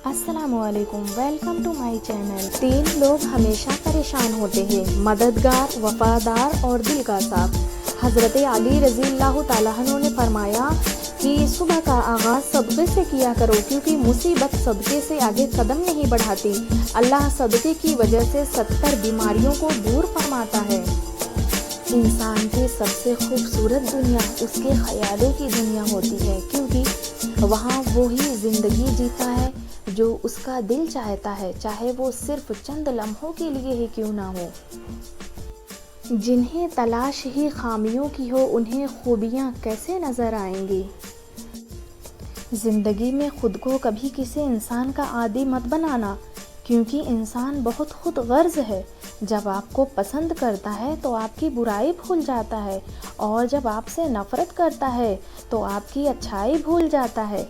अस्सलामुअलैकुम, welcome to my channel. 3 लोग हमेशा परेशान होते हैं, मददगार, वफादार और दिल का साफ। हज़रत अली रज़ी अल्लाह तआला अन्हु ने फरमाया कि सुबह का आगाज़ सदक़े से किया करो, क्योंकि मुसीबत सदक़े से आगे कदम नहीं बढ़ाती। अल्लाह सदक़े की वजह से 70 बीमारियों को दूर फरमाता है। इंसान की सबसे खूबसूरत दुनिया उसके ख्यालों की दुनिया होती है, क्योंकि वहाँ वो ही ज़िंदगी जीता है जो उसका दिल चाहता है, चाहे वो सिर्फ चंद लम्हों के लिए ही क्यों ना हो। जिन्हें तलाश ही खामियों की हो, उन्हें खूबियाँ कैसे नज़र आएंगी। ज़िंदगी में ख़ुद को कभी किसी इंसान का आदी मत बनाना, क्योंकि इंसान बहुत खुद गर्ज है। जब आपको पसंद करता है तो आपकी बुराई भूल जाता है, और जब आपसे नफ़रत करता है तो आपकी अच्छाई भूल जाता है।